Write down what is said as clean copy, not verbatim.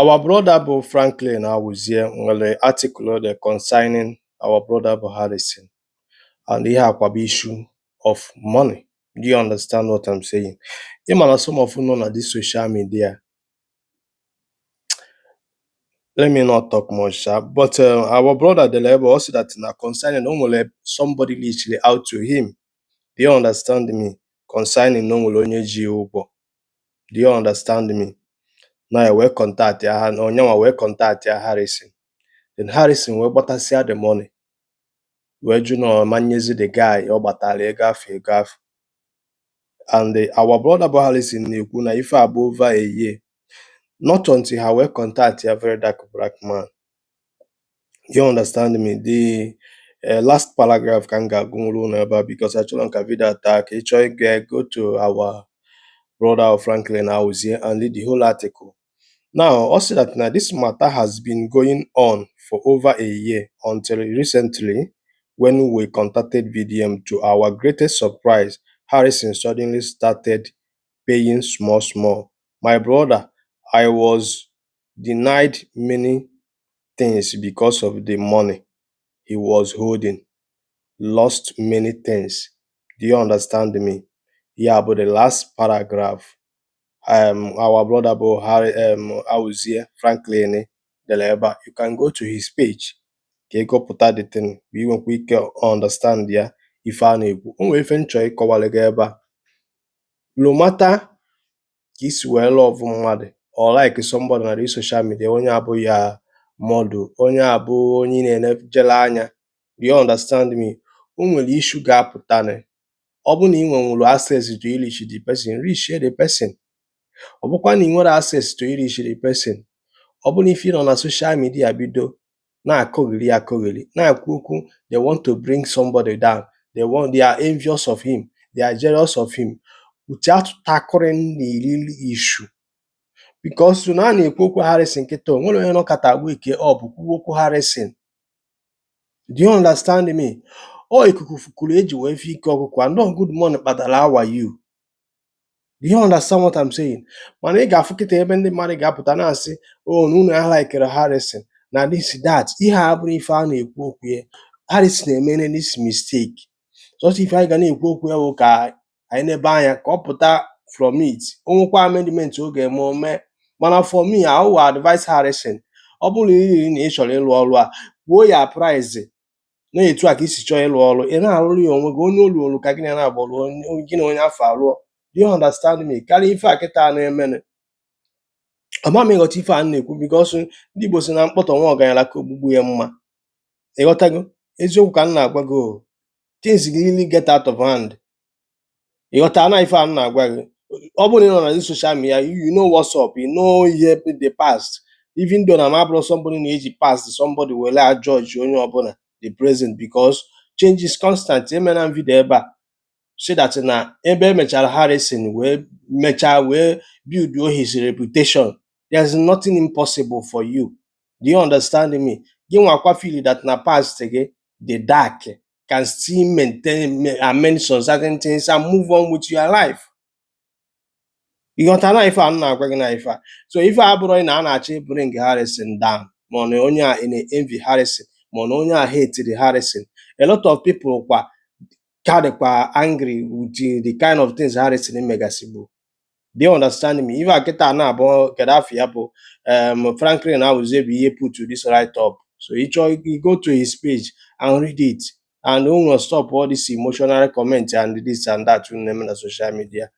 Our brother Bo Franklin I was here the article concerning our brother Bo Harrison and the issue of money. Do you understand what I'm saying? Even some of you know on this social media. Let me not talk much, sir. But our brother the level also that now concerning only somebody literally out to him. Do you understand me? Concerning no onye ji ụgwọ. Do you understand me? Now I will contact ya onye will contact ya Harrison. Then Harrison will gbatasia the money. Wee jụ na manyezi the guy ọ gbatara ego afọ. And our brother bụ Harrison na-ekwu na ife abụ over a year. Not until ha wee contact ya very dark black man. You understand me? The last paragraph can go never because I told him video attack. He tried go to our brother Franklin house here and read the whole article. Now, also that now this matter has been going on for over a year until recently when we contacted VDM. To our greatest surprise, Harrison suddenly started paying small. My brother, I was denied many things because of the money he was holding. Lost many things. Do you understand me? Yeah, but the last paragraph, our brother Bo Harry Auzie Franklin Deleba, you can go to his page. Ka go put the thing. We won't quick understand ya if I na-ekwu. O nwere ife nchọ ịkọwara gị ebe a. No matter ka isi wee love mmadụ or like somebody na the social media, onye abụ ya model, onye abụ onye na-enejele anya. Do you understand me? O nwere issue ga-apụta na ọ bụ na ị nwere access to reach the person, reach the person. Ọ bụkwa na ị nwere access to reach the person. Ọ bụ na ife nọ na social media bido na-akọghịrị na-ekwu okwu, they want to bring somebody down. They are envious of him. They are jealous of him without tackling the real issue. Because na na-ekwu okwu Harrison kịta nwere onye nọkọta agwa ike ọ bụ kwuo okwu Harrison. Do you understand me? Ọ ikuku fukuru eji wee fi ike ọkụkụ and no good morning kpatara how are you? Do you understand what I'm saying? Mana ị ga-afụ kịta ebe ndị mmadụ ga-apụta na-asị o na unu alikere Harrison na this that. Ihe a bụrụ ife a na-ekwu okwu ya. Harrison emene this mistake. Just ife anyị ga na-ekwu okwu ya bụ ka anyị nebe anya ka ọ pụta from it. O nwekwa amendment ọ ga-eme ome. Mana for me, I will advise Harrison. Ọ bụrụ na ị chọrọ ịlụ ọrụ a, kwuo ya price na-etu a ka isi chọọ ịlụ ọrụ. Ị na-arụrụ ya onwe gị onye olu olu ka gị na-agba gị na onye afọ alụọ. Do you understand me? Karịa ife a kịta na-emene. Ọma m ịghọta ife a na-ekwu because ndị Igbo si na mkpọtọ nwa ọgaranya ka ogbugbu ya mma. Ịghọtago? Eziokwu ka m na-agwa gị. Things really get out of hand. Ịghọta na ife a m na-agwa gị. Ọ bụrụ na ị nọ na social media, you know what's up. You know ihe the past. Even though na mabụrụ somebody na-eji past somebody were judge onye ọbụla the present because change is constant. Emena video ebe a. Say that na ebe emechara Harrison wee build his reputation. There's nothing impossible for you. Do you understand me? Gị nwakwa feel that na past gị the dark can still maintain amend some certain things and move on with your life. You got na ife a na-agwa gị na ife a. So ife a bụrụ na a na-achọ bring Harrison down ma na onye a envy Harrison ma na onye a hate Harrison. A lot of people kwa angry with the kind of things Harrison megasibu. Do you understand me? If I get an abo Gaddafi abo Franklin I was able to put to this right up. So he go to his page and read it and don't stop all this emotional comment and this and that to them on social media.